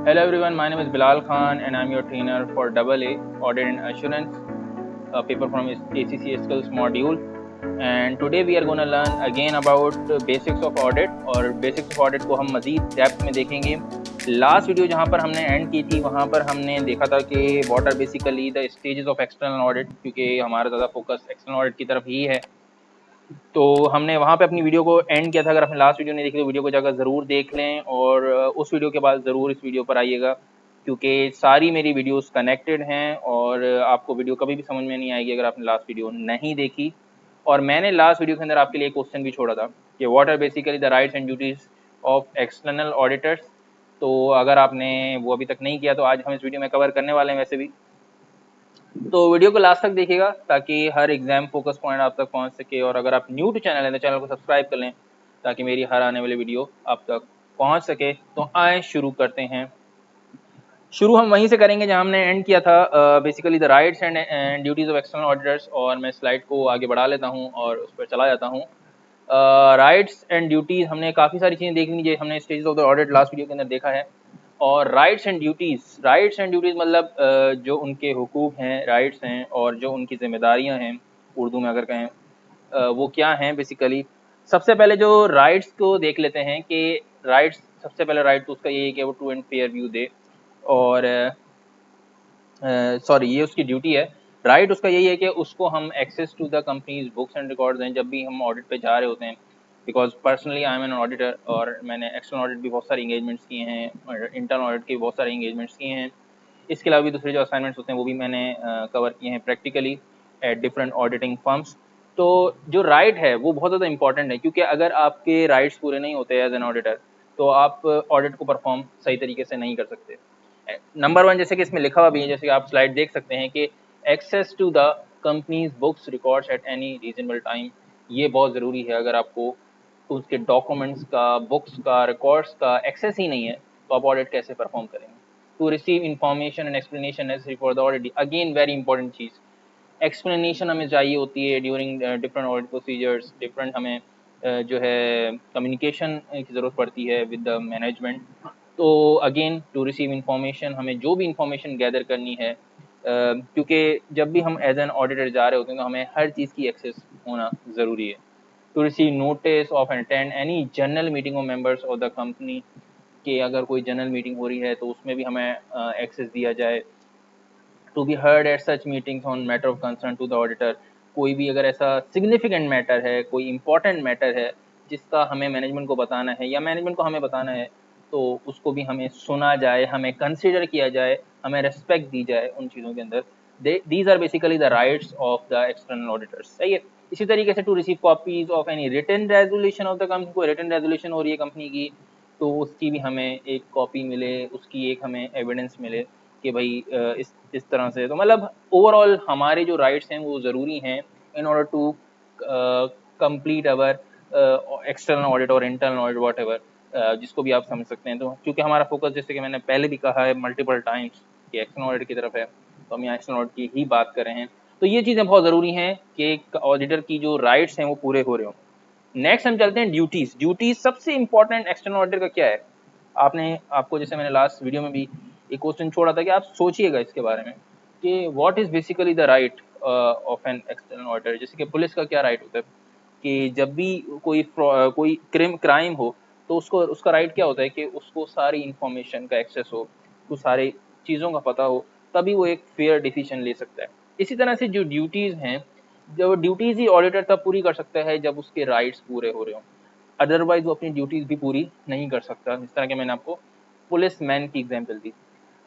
Hello everyone, my name is Bilal Khan and I'm your trainer for AA Audit and Assurance, a paper from ACC Skills module. And today we are going to learn again about basics of audit और basics of audit को हम मज़ीद depth में देखेंगे. Last video जहाँ पर हमने and की थी वहाँ पर हमने देखा था कि what are basically the stages of external audit, क्योंकि हमारा ज़्यादा फोकस एक्सटर्नल ऑडिट की तरफ ही है. तो हमने वहाँ पे अपनी वीडियो को एंड किया था. अगर आपने लास्ट वीडियो नहीं देखी तो वीडियो को जाकर ज़रूर देख लें और उस वीडियो के बाद ज़रूर इस वीडियो पर आइएगा, क्योंकि सारी मेरी वीडियोस कनेक्टेड हैं और आपको वीडियो कभी भी समझ में नहीं आएगी अगर आपने लास्ट वीडियो नहीं देखी. और मैंने लास्ट वीडियो के अंदर आपके लिए एक क्वेश्चन भी छोड़ा था कि what are basically the rights and duties of external auditors. तो अगर आपने वो अभी तक नहीं किया तो आज हम इस वीडियो में कवर करने वाले हैं वैसे भी. तो वीडियो को लास्ट तक देखिएगा ताकि हर एग्जाम फोकस पॉइंट आप तक पहुंच सके. और अगर आप न्यू टू चैनल हैं तो चैनल को सब्सक्राइब कर लें ताकि मेरी हर आने वाली वीडियो आप तक पहुंच सके. तो आए शुरू करते हैं. शुरू हम वहीं से करेंगे जहां हमने एंड किया था, basically the rights and duties of external auditors. और मैं स्लाइड को आगे बढ़ा लेता हूं और उस पर चला जाता हूं. राइट्स एंड ड्यूटीज़ हमने काफ़ी सारी चीज़ें देख ली, हमने stages of the audit last video के अंदर देखा है. और राइट्स एंड ड्यूटीज़ मतलब जो उनके हुकूक हैं, राइट्स हैं, और जो उनकी जिम्मेदारियां हैं, उर्दू में अगर कहें वो क्या हैं बेसिकली. सबसे पहले जो राइट्स को देख लेते हैं कि राइट्स, सबसे पहले राइट तो उसका यही है कि वो ट्रू एंड फेयर व्यू दे. और सॉरी, ये उसकी ड्यूटी है. राइट उसका यही है कि उसको हम access to the company's books and records हैं जब भी हम ऑडिट पे जा रहे होते हैं. Because personally I am an auditor और मैंने एक्सटर्नल ऑडिट भी बहुत सारे इंगेजमेंट्स किए हैं और इंटरनल ऑडिट के बहुत सारे इंगेजमेंट्स किए हैं. इसके अलावा भी दूसरे जो असाइनमेंट्स होते हैं वो भी मैंने कवर किए हैं practically at different auditing firms. तो जो राइट है वो बहुत ज़्यादा इंपॉर्टेंट है, क्योंकि अगर आपके राइट्स पूरे नहीं होते एज एन ऑडिटर तो आप ऑडिट को परफॉर्म सही तरीके से नहीं कर सकते. नंबर वन, जैसे कि इसमें लिखा हुआ भी है, जैसे कि आप स्लाइड देख सकते हैं कि access to the company's books records at any reasonable time. ये बहुत ज़रूरी है. अगर आपको उसके डॉक्यूमेंट्स का, बुक्स का, रिकॉर्ड्स का एक्सेस ही नहीं है तो आप ऑडिट कैसे परफॉर्म करेंगे. To receive information and explanation necessary for the audit, again very important चीज़. एक्सप्लेनेशन हमें चाहिए होती है during different audit procedures. Different हमें जो है कम्युनिकेशन की ज़रूरत पड़ती है विद द मैनेजमेंट. तो अगेन टू रिसीव इंफॉर्मेशन, हमें जो भी इंफॉर्मेशन गैदर करनी है, क्योंकि जब भी हम एज एन ऑडिटर जा रहे होते हैं तो हमें हर चीज़ की एक्सेस होना ज़रूरी है. To receive notice of attend any general meeting of members of the company, कि अगर कोई जनरल मीटिंग हो रही है तो उसमें भी हमें एक्सेस दिया जाए. To be heard at such meetings on matter of concern to the auditor, कोई भी अगर ऐसा सिग्निफिकेंट मैटर है, कोई इंपॉर्टेंट मैटर है जिसका हमें मैनेजमेंट को बताना है या मैनेजमेंट को हमें बताना है, तो उसको भी हमें सुना जाए, हमें कंसिडर किया जाए, हमें रिस्पेक्ट दी जाए उन चीज़ों के अंदर. These are basically the rights of the external auditors. सही है. इसी तरीके से to receive copies of any written resolution of the company, कोई रिटन रेजोल्यूशन हो रही है कंपनी की तो उसकी भी हमें एक कॉपी मिले, उसकी एक हमें एविडेंस मिले कि भाई इस तरह से. तो मतलब ओवरऑल हमारे जो राइट्स हैं वो ज़रूरी हैं in order to complete our external audit और इंटरनल ऑडिट वॉट एवर, जिसको भी आप समझ सकते हैं. तो क्योंकि हमारा फोकस, जैसे कि मैंने पहले भी कहा है मल्टीपल टाइम्स, कि एक्सटर्नल ऑडिट की तरफ है, तो हम यहाँ एक्सटर्नल ऑडिट की ही बात कर रहे हैं. तो ये चीज़ें बहुत ज़रूरी हैं कि ऑडिटर की जो राइट्स हैं वो पूरे हो रहे हों. नेक्स्ट हम चलते हैं ड्यूटीज़. ड्यूटीज़ सबसे इंपॉर्टेंट एक्सटर्नल ऑडिटर का क्या है. आपको जैसे मैंने लास्ट वीडियो में भी एक क्वेश्चन छोड़ा था कि आप सोचिएगा इसके बारे में कि what is basically the right of an external auditor. जैसे कि पुलिस का क्या राइट होता है कि जब भी कोई क्राइम हो तो उसको, उसका राइट क्या होता है कि उसको सारी इंफॉर्मेशन का एक्सेस हो, उसको सारी चीज़ों का पता हो, तभी वो एक फेयर डिसीजन ले सकता है. इसी तरह से जो ड्यूटीज़ हैं, जो ड्यूटीज़ ही ऑडिटर तब पूरी कर सकता है जब उसके राइट्स पूरे हो रहे हों. अदरवाइज वो अपनी ड्यूटीज़ भी पूरी नहीं कर सकता. जिस तरह के मैंने आपको पुलिस मैन की एग्जाम्पल दी.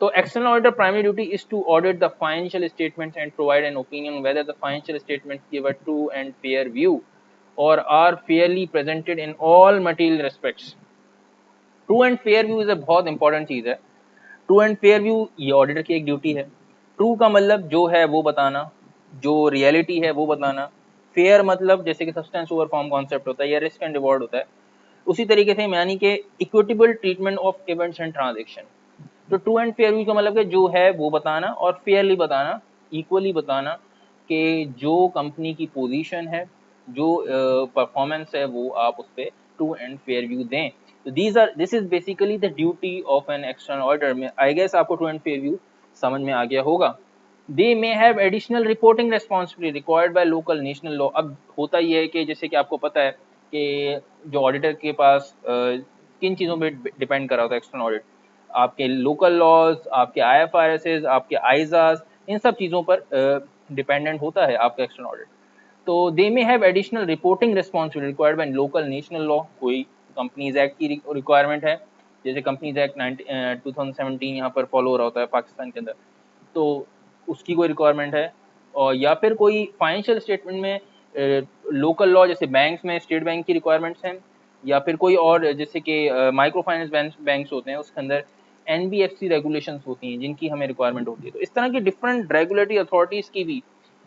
तो external auditor primary duty is to audit the financial statements and provide an opinion whether the financial statements give a true and fair view और are fairly presented in all material respects. True and fair view is a बहुत important चीज़ है. True and fair view ये auditor की एक duty है. True का मतलब जो है वो बताना, जो रियलिटी है वो बताना. फेयर मतलब जैसे कि सब्सटेंस ओवर फॉर्म कॉन्सेप्ट होता है या रिस्क एंड रिवॉर्ड होता है, उसी तरीके से यानी कि equitable treatment of events and transaction. तो ट्रू एंड फेयर व्यू का मतलब कि जो है वो बताना और फेयरली बताना, इक्वली बताना कि जो कंपनी की पोजीशन है, जो परफॉर्मेंस है, वो आप उस पर ट्रू एंड फेयर व्यू दें. तो this is basically the duty of an external auditor में। आई गेस आपको ट्रू एंड फेयर व्यू समझ में आ गया होगा। They may have additional reporting responsibility required by local national law. अब होता ये है कि जैसे कि आपको पता है कि जो ऑडिटर के पास किन चीज़ों पे डिपेंड कर रहा होता है एक्सटर्नल ऑडिट, आपके लोकल लॉज, आपके IFRS, आपके आइजाज, इन सब चीज़ों पर डिपेंडेंट होता है आपका एक्सटर्नल ऑडिट। तो they may have additional reporting responsibility required by local national law. कोई कंपनीज एक्ट की रिक्वायरमेंट है, जैसे कंपनीज एक्ट 2017 यहाँ पर फॉलो हो रहा होता है पाकिस्तान के अंदर, तो उसकी कोई रिक्वायरमेंट है। और या फिर कोई फाइनेंशियल स्टेटमेंट में लोकल लॉ, जैसे बैंक्स में स्टेट बैंक की रिक्वायरमेंट्स हैं, या फिर कोई और जैसे कि माइक्रो फाइनेंस बैंक्स होते हैं, उसके अंदर NBFC रेगुलेशंस होती हैं जिनकी हमें रिक्वायरमेंट होती है। तो इस तरह की डिफरेंट रेगुलेटरी अथॉरिटीज़ की भी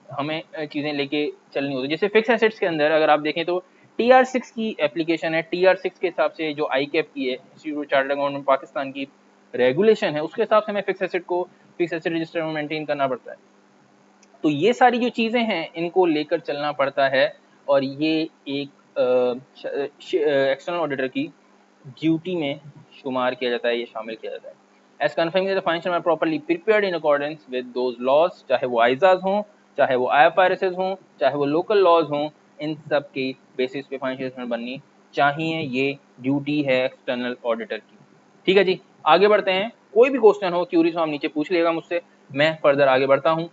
हमें चीज़ें लेके चलनी होती है। जैसे फिक्स एसेट्स के अंदर अगर आप देखें तो TR6 की एप्लीकेशन है। TR6 के हिसाब से जो ICAP की है, इंस्टीट्यूट चार्टर्ड अकाउंटेंट पाकिस्तान की रेगुलेशन है, उसके हिसाब से हमें फिक्स एसेट रजिस्टर में मेंटेन करना पड़ता है। तो ये सारी जो चीज़ें हैं इनको लेकर चलना पड़ता है, और ये एक एक्सटर्नल ऑडिटर की ड्यूटी में शुमार किया जाता है, ये शामिल किया जाता है। As confirming the financial man properly prepared in accordance with those laws, चाहे वो आइजाज हों, चाहे वो IFRS हों, चाहे वो लोकल लॉज हों, इन सब के बेसिस पे फाइनेंशियल स्टेटमेंट बननी चाहिए। ये ड्यूटी है एक्सटर्नल ऑडिटर की। ठीक है जी, आगे बढ़ते हैं। कोई भी क्वेश्चन हो, क्यूरीज हो, आप नीचे पूछ लिएगा मुझसे, मैं फर्दर आगे बढ़ता हूँ।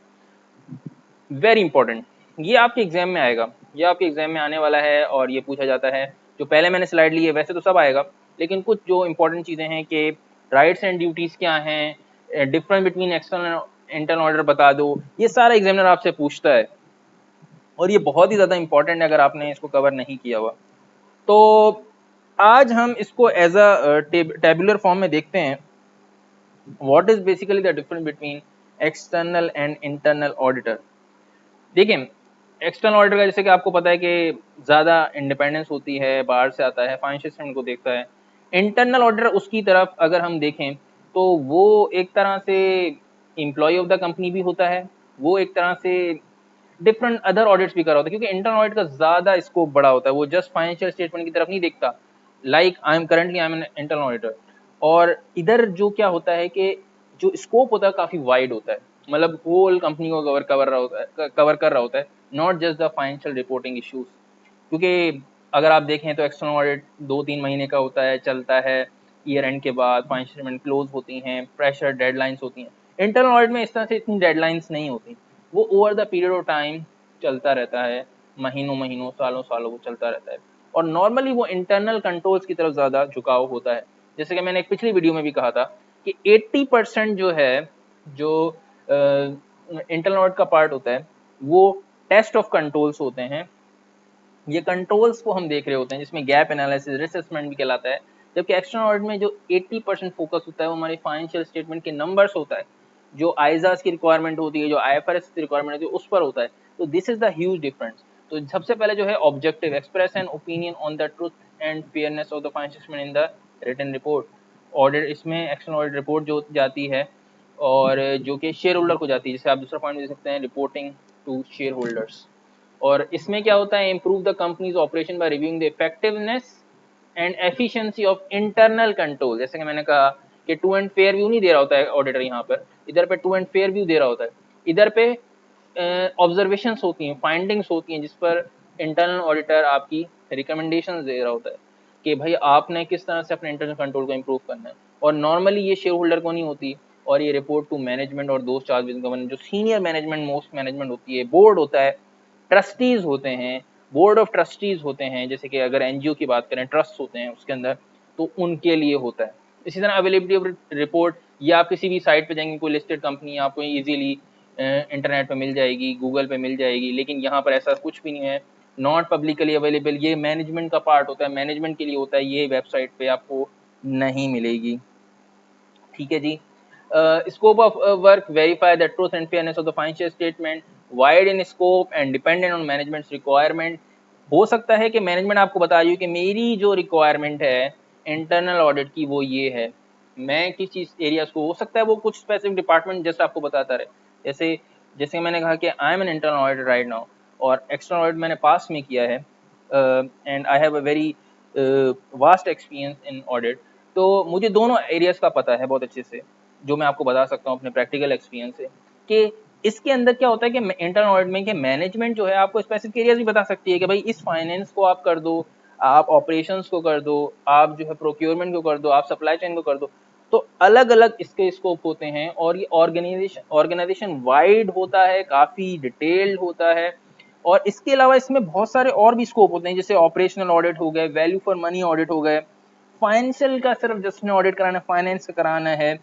वेरी इंपॉर्टेंट, ये आपके एग्जाम में आएगा, ये आपके एग्जाम में आने वाला है, और ये पूछा जाता है। जो पहले मैंने स्लाइड ली है वैसे तो सब आएगा, लेकिन कुछ जो इंपॉर्टेंट चीज़ें हैं कि राइट्स एंड ड्यूटीज़ क्या हैं, difference between external internal auditor बता दो, ये सारा एग्जामिनर आपसे पूछता है, और ये बहुत ही ज़्यादा इंपॉर्टेंट है अगर आपने इसको कवर नहीं किया हुआ। तो आज हम इसको एज अ टेबुलर फॉर्म में देखते हैं। What is basically the difference between external and internal auditor. देखिए, एक्सटर्नल ऑडिटर का जैसे कि आपको पता है कि ज़्यादा इंडिपेंडेंस होती है, बाहर से आता है, फाइनेंशियल स्टेटमेंट को देखता है। इंटरनल ऑडिटर उसकी तरफ अगर हम देखें तो वो एक तरह से एम्प्लॉय ऑफ द कंपनी भी होता है, वो एक तरह से डिफरेंट अदर ऑडिट्स भी कर रहा होता है, क्योंकि इंटरनल ऑडिट का ज़्यादा स्कोप बड़ा होता है, वो जस्ट फाइनेंशियल स्टेटमेंट की तरफ नहीं देखता। Like I am an internal auditor, और इधर जो क्या होता है कि जो स्कोप होता है काफ़ी वाइड होता है, मतलब होल कंपनी को कवर कर रहा होता है, not just the financial reporting issues. क्योंकि अगर आप देखें तो एक्सटर्नल ऑडिट 2-3 महीने का होता है, चलता है, ईयर एंड के बाद फाइनेंशियल स्टेटमेंट क्लोज होती हैं, प्रेशर डेडलाइंस होती हैं। इंटरनल ऑडिट में इस तरह से इतनी डेडलाइंस नहीं होती, वो over the period of time चलता रहता है, महीनों महीनों, सालों सालों वो चलता रहता है, और नॉर्मली वो इंटरनल कंट्रोल्स की तरफ ज़्यादा झुकाव होता है। जैसे कि मैंने एक पिछली वीडियो में भी कहा था कि 80% जो है, जो इंटरनल ऑडिट का पार्ट होता है, वो टेस्ट ऑफ कंट्रोल्स होते हैं। ये कंट्रोल्स को हम देख रहे होते हैं, जिसमें गैप एनालिसिस, रिस्क असेसमेंट भी कहलाता है। जबकि एक्सटर्नल ऑडिट में जो 80% फोकस होता है वो हमारे फाइनेंशियल स्टेटमेंट के नंबर्स होता है, जो आइजाज की रिक्वायरमेंट होती है, जो IFRS की रिक्वायरमेंट होती है, उस पर होता है। तो this is the huge difference. तो सबसे पहले जो है objective, express an opinion on the truth and fairness of the financial statement in the written report. Audit, इसमें एक्सटर्नल ऑडिट रिपोर्ट जो जाती है, और जो कि शेयर होल्डर को जाती है, जैसे आप दूसरा पॉइंट दे सकते हैं, रिपोर्टिंग टू शेयर होल्डर्स। और इसमें क्या होता है, improve the company's operation by reviewing the effectiveness and efficiency of internal control. जैसे कि मैंने कहा कि ट्रू एंड फेयर व्यू नहीं दे रहा होता है ऑडिटर, यहाँ पर इधर पे ट्रू एंड फेयर व्यू दे रहा होता है, इधर पे ऑब्जर्वेशंस होती हैं, फाइंडिंग्स होती हैं, जिस पर इंटरनल ऑडिटर आपकी रिकमेंडेशंस दे रहा होता है कि भाई आपने किस तरह से अपने इंटरनल कंट्रोल को इम्प्रूव करना है। और नॉर्मली ये शेयर होल्डर को नहीं होती, और ये रिपोर्ट टू मैनेजमेंट और दोस्त चार्ज विद गवर्नेंस, जो सीनियर मैनेजमेंट, मोस्ट मैनेजमेंट होती है, बोर्ड होता है, ट्रस्टीज होते हैं, बोर्ड ऑफ ट्रस्टीज होते हैं, जैसे कि अगर NGO की बात करें, ट्रस्ट होते हैं उसके अंदर, तो उनके लिए होता है। इसी तरह अवेलेबिलिटी ऑफ रिपोर्ट, ये आप किसी भी साइट पे जाएंगे, कोई लिस्टेड कंपनी आपको इजीली इंटरनेट पे मिल जाएगी, गूगल पे मिल जाएगी, लेकिन यहाँ पर ऐसा कुछ भी नहीं है, नॉट पब्लिकली अवेलेबल। ये मैनेजमेंट का पार्ट होता है, मैनेजमेंट के लिए होता है, ये वेबसाइट पे आपको नहीं मिलेगी। ठीक है जी। Scope of work, verify the truth and fairness of the financial statement, wide in scope and dependent on management's requirement. हो सकता है कि मैनेजमेंट आपको बता रही हो कि मेरी जो रिक्वायरमेंट है इंटरनल ऑडिट की वो ये है, मैं किस चीज़ एरियाज को, हो सकता है वो कुछ स्पेसिफिक डिपार्टमेंट जैसे आपको बताता रहे। जैसे जैसे मैंने कहा कि I am an internal auditor right now, और एक्सटर्नल ऑडिट मैंने पास में किया है, and I have a very vast experience in audit, तो मुझे दोनों एरियाज का पता है बहुत अच्छे से, जो मैं आपको बता सकता हूँ अपने प्रैक्टिकल एक्सपीरियंस से कि इसके अंदर क्या होता है कि इंटरनल ऑडिट में कि मैनेजमेंट जो है आपको स्पेसिफिक एरियाज भी बता सकती है कि भाई इस फाइनेंस को आप कर दो, आप ऑपरेशंस को कर दो, आप जो है प्रोक्योरमेंट को कर दो, आप सप्लाई चेन को कर दो। तो अलग अलग इसके स्कोप होते हैं और ये ऑर्गेनाइजेशन वाइड होता है, काफ़ी डिटेल्ड होता है। और इसके अलावा इसमें बहुत सारे और भी स्कोप होते हैं, जैसे ऑपरेशनल ऑडिट हो गए, वैल्यू फॉर मनी ऑडिट हो गए, फाइनेंशियल का सिर्फ जस्ट में ऑडिट कराना है, फाइनेंस का कराना है,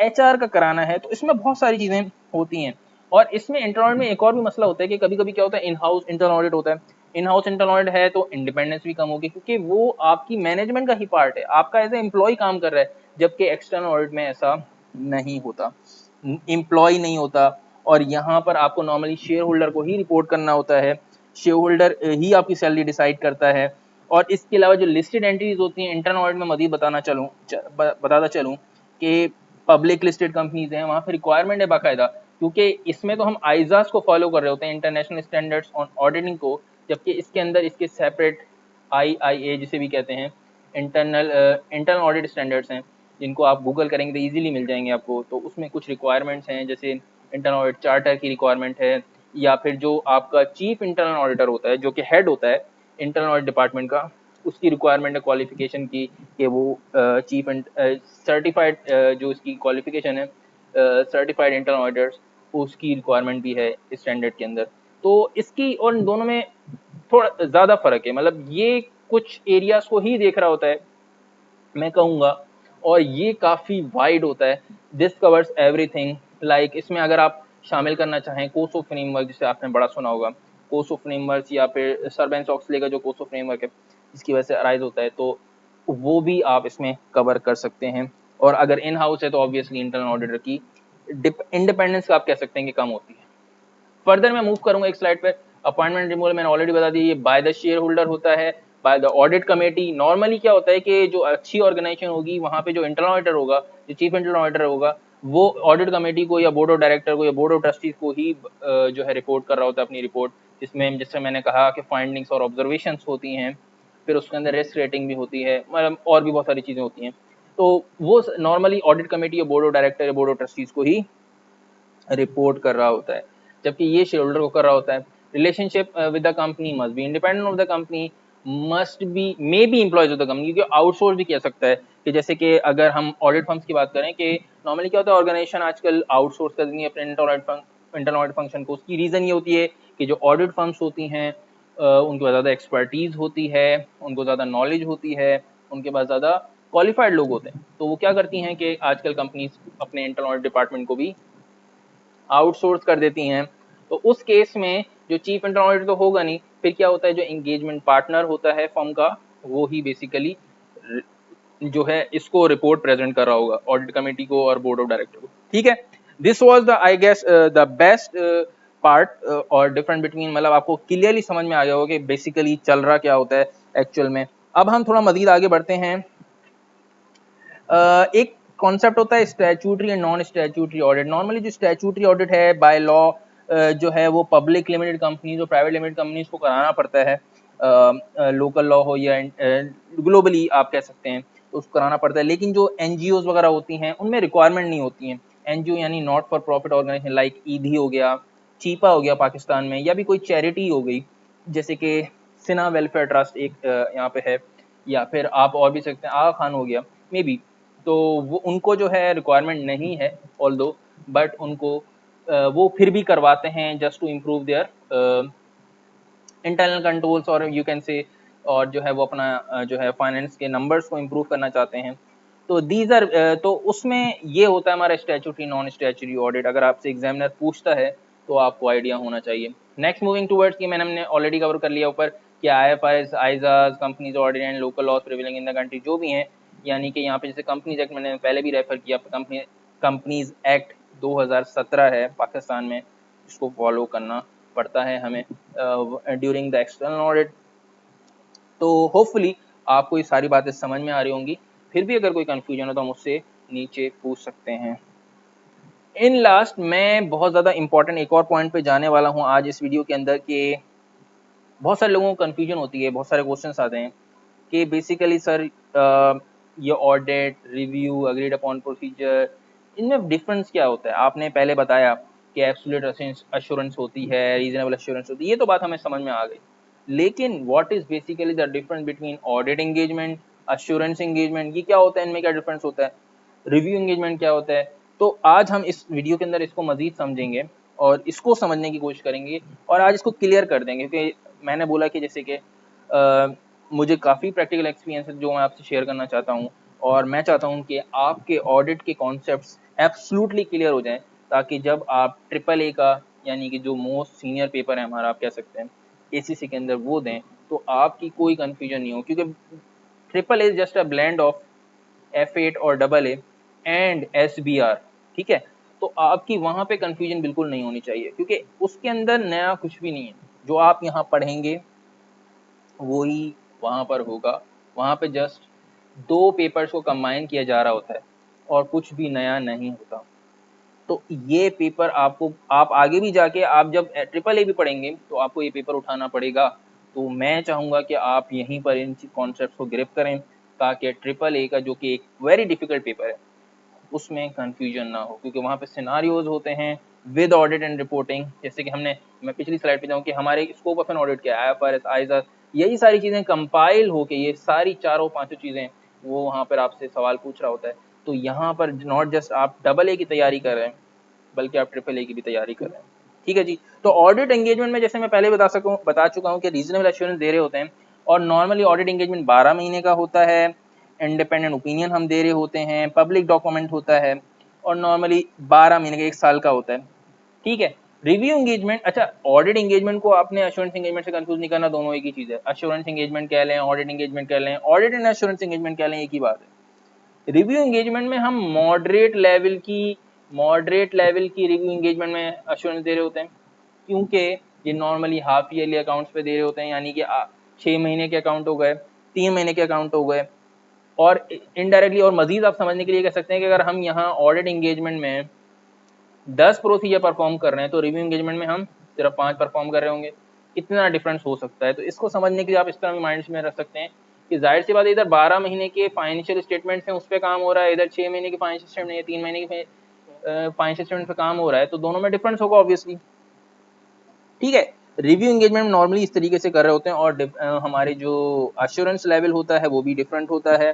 एचआर का कराना है, तो इसमें बहुत सारी चीज़ें होती हैं। और इसमें इंटरनल ऑडिट में एक और भी मसला होता है कि कभी कभी क्या होता है, इन हाउस इंटरनल ऑडिट होता है। इन हाउस इंटरनल ऑडिट है तो इंडिपेंडेंस भी कम होगी, क्योंकि वो आपकी मैनेजमेंट का ही पार्ट है, आपका एज ए एम्प्लॉय काम कर रहा है, जबकि एक्सटर्नल ऑडिट में ऐसा नहीं होता, एम्प्लॉय नहीं होता। और यहाँ पर आपको नॉर्मली शेयर होल्डर को ही रिपोर्ट करना होता है, शेयर होल्डर ही आपकी सैलरी डिसाइड करता है। और इसके अलावा जो लिस्टेड एंटिटीज होती हैं इंटरनल ऑडिट में, मजीद बताता चलूँ कि पब्लिक लिस्टेड कंपनीज हैं, वहाँ पे रिक्वायरमेंट है बाकायदा, क्योंकि इसमें तो हम आइजास को फॉलो कर रहे होते हैं, इंटरनेशनल स्टैंडर्ड्स ऑन ऑडिटिंग को, जबकि इसके अंदर इसके सेपरेट IIA जिसे भी कहते हैं, इंटरनल ऑडिट स्टैंडर्ड्स हैं, जिनको आप गूगल करेंगे तो इजीली मिल जाएंगे आपको। तो उसमें कुछ रिक्वायरमेंट्स हैं, जैसे इंटरनल ऑडिट चार्टर की रिक्वायरमेंट है, या फिर जो आपका चीफ इंटरनल ऑडिटर होता है, जो कि हेड होता है इंटरनल ऑडिट डिपार्टमेंट का, उसकी रिक्वायरमेंट है क्वालिफिकेशन की, कि वो चीफ सर्टिफाइड, जो इसकी क्वालिफिकेशन है सर्टिफाइड इंटरनल ऑडिटर्स, उसकी रिक्वायरमेंट भी है इस स्टैंडर्ड के अंदर। तो इसकी और इन दोनों में थोड़ा ज़्यादा फ़र्क है, मतलब ये कुछ एरियाज़ को ही देख रहा होता है मैं कहूँगा, और ये काफ़ी वाइड होता है, दिस कवर्स एवरीथिंग। लाइक इसमें अगर आप शामिल करना चाहें कोसो फ्रेमवर्क, जिसे आपने बड़ा सुना होगा, कोसो फ्रेमवर्क, या फिर सर्बेंस ऑक्सले का जो कोसो फ्रेमवर्क है इसकी वजह से अराइज होता है, तो वो भी आप इसमें कवर कर सकते हैं। और अगर इन हाउस है तो ऑब्वियसली इंटरनल ऑडिटर की इंडिपेंडेंस आप कह सकते हैं कि कम होती है। फर्दर मैं मूव करूंगा एक स्लाइड पे, अपॉइंटमेंट रिमूवल मैंने ऑलरेडी बता दी, ये बाय द शेयर होल्डर होता है, by the audit committee. Normally क्या होता है कि जो अच्छी ऑर्गेनाइजेशन होगी वहाँ पे जो इंटरनल ऑडिटर होगा, जो चीफ इंटरनल ऑडिटर होगा, वो ऑडिट कमेटी को या बोर्ड ऑफ डायरेक्टर को या बोर्ड ऑफ ट्रस्टीज को ही जो है रिपोर्ट कर रहा होता है अपनी रिपोर्ट, जिसमें जैसे मैंने कहा कि फाइंडिंग्स और ऑब्जर्वेशंस होती हैं, फिर उसके अंदर रिस्क रेटिंग भी होती है, मतलब और भी बहुत सारी चीज़ें होती हैं। तो वो नॉर्मली ऑडिट कमेटी या बोर्ड ऑफ डायरेक्टर या बोर्ड ऑफ ट्रस्टीज को ही रिपोर्ट कर रहा होता है, जबकि ये शेयर होल्डर को कर रहा होता है। Relationship with the company must be independent of the company, must be may be employees of the company, क्योंकि आउटसोर्स भी कह सकता है कि जैसे कि अगर हम ऑडिट फर्म्स की बात करें कि नॉर्मली क्या होता है, ऑर्गेनाइजेशन आजकल आउटसोर्स कर देती है अपने इंटरनल ऑडिट फंक्शन को। उसकी रीज़न ये होती है कि जो ऑडिट फर्म्स होती हैं उनके पास ज़्यादा एक्सपर्टीज़ होती है, उनको ज़्यादा नॉलेज होती है, उनके पास ज़्यादा क्वालिफाइड लोग होते हैं। तो वो क्या करती हैं कि आजकल कंपनीज अपने इंटरनल ऑडिट डिपार्टमेंट को भी आउटसोर्स कर देती हैं। तो उस केस में जो चीफ इंटरनल ऑडिटर तो होगा नहीं, फिर क्या होता है, जो एंगेजमेंट पार्टनर होता है फर्म का, वो ही बेसिकली जो है इसको रिपोर्ट प्रेजेंट कर रहा होगा ऑडिट कमेटी को और बोर्ड ऑफ डायरेक्टर को। ठीक है, this was the I guess the best part और डिफरेंट बिटवीन, मतलब आपको क्लियरली समझ में आ गया होगा कि बेसिकली चल रहा क्या होता है एक्चुअल में। अब हम थोड़ा मजीद आगे बढ़ते हैं। एक कॉन्सेप्ट होता है statutory and non statutory audit. Normally जो स्टैट्यूटरी ऑडिट है बाय लॉ जो है वो पब्लिक लिमिटेड कंपनीज और प्राइवेट लिमिटेड कंपनीज को कराना पड़ता है, लोकल लॉ हो या ग्लोबली आप कह सकते हैं, तो उसको कराना पड़ता है। लेकिन जो NGOs वगैरह होती हैं उनमें रिक्वायरमेंट नहीं होती हैं। NGO यानी not for profit organization, like Edhi हो गया, चीपा हो गया पाकिस्तान में, या भी कोई चैरिटी हो गई, जैसे कि सिन्हा वेलफेयर ट्रस्ट एक यहाँ पे है, या फिर आप और भी सकते हैं आगा खान हो गया मे बी। तो वो उनको जो है रिक्वायरमेंट नहीं है ऑल्दो, बट उनको वो फिर भी करवाते हैं just to improve their internal controls, और यू कैन से, और जो है वो अपना जो है फाइनेंस के नंबर्स को इम्प्रूव करना चाहते हैं। तो दीज आर तो उसमें ये होता है हमारा स्टैट्यूटरी नॉन स्टैट्यूटरी ऑडिट। अगर आपसे एग्जामिनर पूछता है तो आपको आइडिया होना चाहिए। नेक्स्ट मूविंग टूवर्ड्स की हमने ऑलरेडी कवर कर लिया ऊपर कि IFRS, ISAs, companies audit and local laws prevailing in the country जो भी हैं, यानी कि यहाँ पे जैसे कंपनीज एक्ट मैंने पहले भी रेफर किया, कंपनीज एक्ट 2017 है पाकिस्तान में, इसको फॉलो करना पड़ता है हमें ड्यूरिंग द एक्सटर्नल ऑडिट। तो होपफुली आपको ये सारी बातें समझ में आ रही होंगी। फिर भी अगर कोई कन्फ्यूजन हो तो मुझसे नीचे पूछ सकते हैं। इन लास्ट मैं बहुत ज़्यादा इंपॉर्टेंट एक और पॉइंट पे जाने वाला हूँ आज इस वीडियो के अंदर, कि बहुत सारे लोगों को कन्फ्यूजन होती है, बहुत सारे क्वेश्चंस आते हैं कि बेसिकली सर ये audit, review, agreed upon procedure, इनमें डिफरेंस क्या होता है? आपने पहले बताया कि एब्सोल्यूट अश्योरेंस होती है, रीजनेबल अश्योरेंस होती है, ये तो बात हमें समझ में आ गई। लेकिन what is basically the difference between audit engagement, assurance engagement, ये क्या होता है, इनमें क्या डिफरेंस होता है, रिव्यू एंगेजमेंट क्या होता है? तो आज हम इस वीडियो के अंदर इसको मजीद समझेंगे और इसको समझने की कोशिश करेंगे और आज इसको क्लियर कर देंगे, क्योंकि मैंने बोला कि जैसे कि मुझे काफ़ी प्रैक्टिकल एक्सपीरियंस है जो मैं आपसे शेयर करना चाहता हूँ, और मैं चाहता हूँ कि आपके ऑडिट के कॉन्सेप्ट्स एब्सोल्युटली क्लियर हो जाएं, ताकि जब आप ट्रिपल ए का, यानी कि जो मोस्ट सीनियर पेपर है हमारा, आप कह सकते हैं एसीसी के अंदर, वो दें तो आपकी कोई कंफ्यूजन नहीं हो, क्योंकि triple A is just a blend of F8 और डबल ए एंड SBR, ठीक है? तो आपकी वहाँ पे कंफ्यूजन बिल्कुल नहीं होनी चाहिए, क्योंकि उसके अंदर नया कुछ भी नहीं है। जो आप यहाँ पढ़ेंगे वही वहाँ पर होगा। वहाँ पे जस्ट दो पेपर्स को कंबाइन किया जा रहा होता है और कुछ भी नया नहीं होता। तो ये पेपर आपको, आप आगे भी जाके आप जब ट्रिपल ए भी पढ़ेंगे तो आपको ये पेपर उठाना पड़ेगा। तो मैं चाहूँगा कि आप यहीं पर इन कॉन्सेप्ट को ग्रिप करें, ताकि ट्रिपल ए का जो कि एक वेरी डिफिकल्ट पेपर है उसमें कंफ्यूजन ना हो, क्योंकि वहाँ पे सिनारियोज होते हैं विद ऑडिट एंड रिपोर्टिंग। जैसे कि मैं पिछली स्लाइड पे जाऊँ कि हमारे स्कोप ऑफ एन ऑडिट क्या है, IFRS, आईएसआर, यही सारी चीज़ें कंपाइल होके, ये सारी चारों पांचों चीज़ें वो वहाँ पर आपसे सवाल पूछ रहा होता है। तो यहाँ पर नॉट जस्ट आप डबल ए की तैयारी कर रहे हैं, बल्कि आप ट्रिपल ए की भी तैयारी कर रहे हैं। ठीक है जी। तो ऑडिट एंगेजमेंट में जैसे मैं पहले बता चुका हूँ कि रीजनेबल एश्योरेंस दे रहे होते हैं, और नॉर्मली ऑडिट एंगेजमेंट 12 महीने का होता है, इंडिपेंडेंट ओपिनियन हम दे रहे होते हैं, पब्लिक डॉक्यूमेंट होता है, और नॉर्मली 12 महीने का, 1 साल का होता है। ठीक है। रिव्यू एंगेजमेंट, अच्छा, ऑडिट एंगेजमेंट को आपने एश्योरेंस एंगेजमेंट से कंफ्यूज नहीं करना, दोनों एक ही चीज है। एश्योरेंस एंगेजमेंट कह लें, ऑडिट एंगेजमेंट कह लें, ऑडिट एंड एश्योरेंस एंगेजमेंट कह लें, एक ही बात है। रिव्यू एंगेजमेंट में हम मॉडरेट लेवल की रिव्यू एंगेजमेंट में एश्योरेंस दे रहे होते हैं, क्योंकि ये नॉर्मली हाफ ईयरली अकाउंट्स पे दे रहे होते हैं, यानी कि 6 महीने के अकाउंट हो गए, 3 महीने के अकाउंट हो गए। और इनडायरेक्टली और मजीद आप समझने के लिए कह सकते हैं कि अगर हम यहाँ ऑडिट एंगेजमेंट में 10 प्रोसीजर परफॉर्म कर रहे हैं तो रिव्यू एंगेजमेंट में हम सिर्फ 5 परफॉर्म कर रहे होंगे। कितना डिफरेंस हो सकता है? तो इसको समझने के लिए आप इस तरह भी माइंड में रख सकते हैं कि जाहिर सी बात है, इधर 12 महीने के फाइनेंशियल स्टेटमेंट्स हैं उस पर काम हो रहा है, इधर 6 महीने के फाइनेंशियल स्टेटमेंट या 3 महीने के फाइनेंशियल स्टेटमेंट पे काम हो रहा है, तो दोनों में डिफरेंस होगा ऑब्वियसली। ठीक है। रिव्यू एंगेजमेंट नॉर्मली इस तरीके से कर रहे होते हैं, और हमारे जो अश्योरेंस लेवल होता है वो भी डिफरेंट होता है,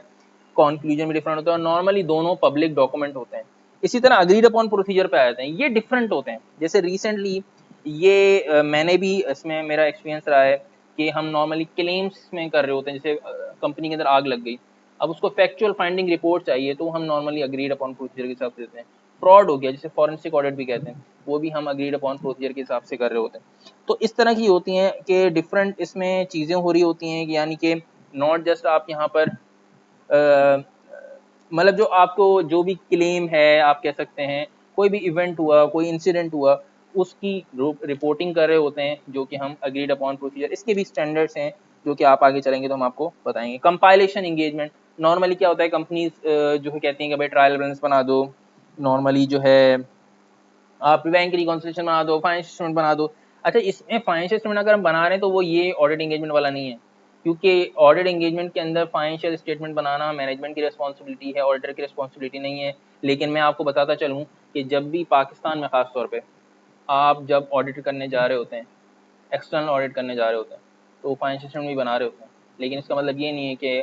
कंक्लूजन भी डिफरेंट होता है, और नॉर्मली दोनों पब्लिक डॉक्यूमेंट होते हैं। इसी तरह अग्रीड अपॉन प्रोसीजर पे आ जाते हैं, ये डिफरेंट होते हैं। जैसे रिसेंटली ये मैंने भी, इसमें मेरा एक्सपीरियंस रहा है कि हम नॉर्मली क्लेम्स में कर रहे होते हैं। जैसे कंपनी के अंदर आग लग गई, अब उसको फैक्चुअल फाइंडिंग रिपोर्ट चाहिए, तो हम नॉर्मली अग्रीड अपॉन प्रोसीजर के हिसाब से देते हैं। फ्रॉड हो गया, जिसे फॉरेंसिक ऑडिट भी कहते हैं, वो भी हम अग्रीड अपॉन प्रोसीजर के हिसाब से कर रहे होते हैं। तो इस तरह की होती हैं कि डिफरेंट इसमें चीज़ें हो रही होती हैं, यानी कि नॉट जस्ट आप यहाँ पर मतलब जो आपको जो भी क्लेम है, आप कह सकते हैं कोई भी इवेंट हुआ, कोई इंसिडेंट हुआ, उसकी रिपोर्टिंग कर रहे होते हैं, जो कि हम अग्रीड अपॉन प्रोसीजर, इसके भी स्टैंडर्ड्स हैं जो कि आप आगे चलेंगे तो हम आपको बताएंगे। कंपाइलेशन एंगेजमेंट नॉर्मली क्या होता है, कंपनीज जो है कहती हैं कि भाई ट्रायल बैलेंस बना दो, नॉर्मली जो है आप बैंक रिकॉन्सिलेशन बना दो, फाइनेंशियल स्टेटमेंट बना दो। अच्छा, इसमें फाइनेंशियल स्टेटमेंट अगर हम बना रहे हैं तो वो ये ऑडिट एंगेजमेंट वाला नहीं है, क्योंकि ऑडिट एंगेजमेंट के अंदर फाइनेंशियल स्टेटमेंट बनाना मैनेजमेंट की रिस्पॉन्सिबिलिटी है, ऑडिटर की रिस्पॉन्सिबिलिटी नहीं है। लेकिन मैं आपको बताता चलूँ कि जब भी पाकिस्तान में ख़ास तौर पे आप जब ऑडिट करने जा रहे होते हैं, एक्सटर्नल ऑडिट करने जा रहे होते हैं, तो फाइनेंशियल स्टेटमेंट भी बना रहे होते हैं, लेकिन इसका मतलब ये नहीं है कि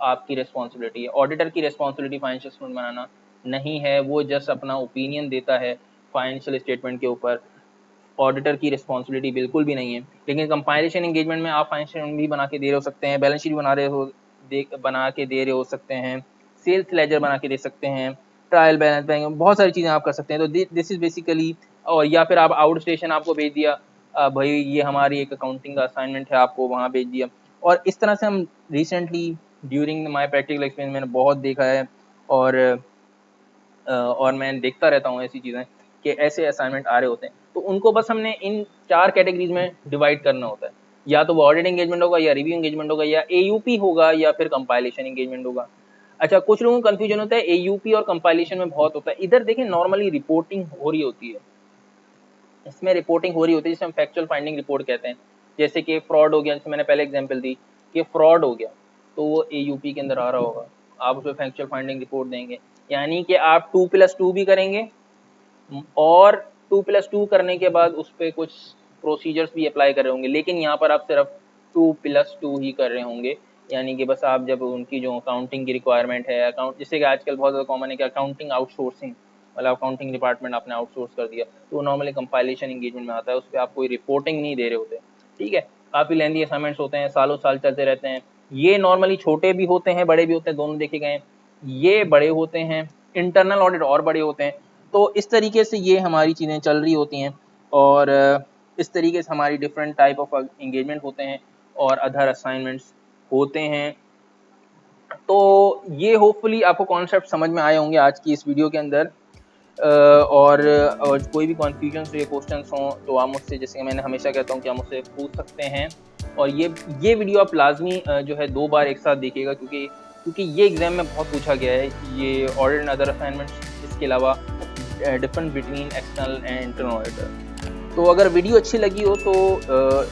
आपकी रिस्पॉन्सिबिलिटी है। ऑडिटर की रिस्पॉन्सिबिलिटी फाइनेंशियल स्टेटमेंट बनाना नहीं है, वो जस्ट अपना ओपिनियन देता है फाइनेंशियल स्टेटमेंट के ऊपर। ऑडिटर की रिस्पॉन्सिबिलिटी बिल्कुल भी नहीं है। लेकिन कंपाइलेशन एंगेजमेंट में आप फाइनेंशियल स्टेटमेंट भी बना के दे रहे हो सकते हैं, बैलेंस शीट बना के दे रहे हो सकते हैं, सेल्स लेजर बना के दे सकते हैं, ट्रायल बैलेंस बैंक, बहुत सारी चीज़ें आप कर सकते हैं। तो दिस इज बेसिकली, और या फिर आप आउट स्टेशन आपको भेज दिया, भाई ये हमारी एक अकाउंटिंग का असाइनमेंट है, आपको वहाँ भेज दिया। और इस तरह से हम recently during my practical experience मैंने बहुत देखा है, और मैं देखता रहता हूँ ऐसी चीज़ें कि ऐसे असाइनमेंट आ रहे होते हैं। तो उनको बस हमने इन 4 कैटेगरीज में डिवाइड करना होता है, या तो वो ऑडिट एंगेजमेंट होगा, या रिव्यू एंगेजमेंट होगा, या एयूपी होगा, या फिर कंपाइलेशन एंगेजमेंट होगा। अच्छा, कुछ लोगों को कंफ्यूजन होता है एयूपी और कंपाइलेशन में, बहुत होता है। इधर देखिए नॉर्मली रिपोर्टिंग हो रही होती है, इसमें रिपोर्टिंग हो रही होती है जिसे हम फैक्चुअल फाइंडिंग रिपोर्ट कहते हैं। जैसे कि फ्रॉड हो गया, जैसे मैंने पहले एग्जांपल दी कि फ्रॉड हो गया, तो वो AUP के अंदर आ रहा होगा, आप उसमें फैक्चुअल फाइंडिंग रिपोर्ट देंगे, यानी कि आप 2+2 भी करेंगे और 2+2 करने के बाद उस पर कुछ प्रोसीजर्स भी अप्लाई कर रहे होंगे, लेकिन यहाँ पर आप सिर्फ 2+2 ही कर रहे होंगे, यानी कि बस आप जब उनकी जो अकाउंटिंग की रिक्वायरमेंट है, अकाउंट जिससे कि आजकल बहुत ज़्यादा कॉमन है कि अकाउंटिंग आउटसोर्सिंग, मतलब अकाउंटिंग डिपार्टमेंट आपने आउटसोर्स कर दिया, तो नॉर्मली कंपाइलेशन इंगेजमेंट में आता है, उस पर आप कोई रिपोर्टिंग नहीं दे रहे होते, ठीक है। काफ़ी लेंदी असाइनमेंट्स होते हैं, सालों साल चलते रहते हैं, ये नॉर्मली छोटे भी होते हैं बड़े भी होते हैं, दोनों देखे गए हैं, ये बड़े होते हैं, इंटरनल ऑडिट और बड़े होते हैं। तो इस तरीके से ये हमारी चीज़ें चल रही होती हैं और इस तरीके से हमारी डिफरेंट टाइप ऑफ इंगेजमेंट होते हैं और अदर असाइनमेंट्स होते हैं। तो ये होपफुली आपको कॉन्सेप्ट समझ में आए होंगे आज की इस वीडियो के अंदर। और कोई भी कन्फ्यूजन हो या क्वेश्चंस हों तो आप मुझसे, जैसे कि मैंने हमेशा कहता हूँ कि आप मुझसे पूछ सकते हैं। और ये वीडियो आप लाजमी जो है 2 बार एक साथ देखिएगा, क्योंकि ये एग्ज़ाम में बहुत पूछा गया है, ये ऑडिट एंड अदर असाइनमेंट्स, इसके अलावा difference between external and internal auditor. तो अगर वीडियो अच्छी लगी हो तो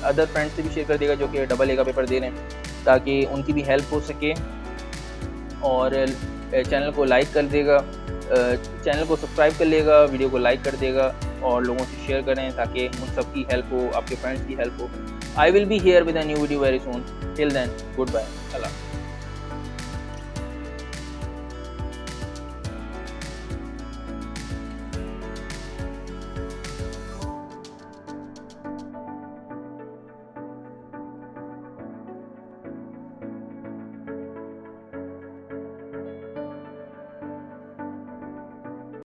अदर फ्रेंड्स से भी शेयर कर देगा जो कि AA का पेपर दे रहे हैं, ताकि उनकी भी हेल्प हो सके। और चैनल को लाइक कर देगा, चैनल को सब्सक्राइब कर लेगा, वीडियो को लाइक कर देगा और लोगों से शेयर करें ताकि उन सब की हेल्प हो, आपके फ्रेंड्स की हेल्प हो। I will be here with a new video very soon. Till then, good bye, Allah.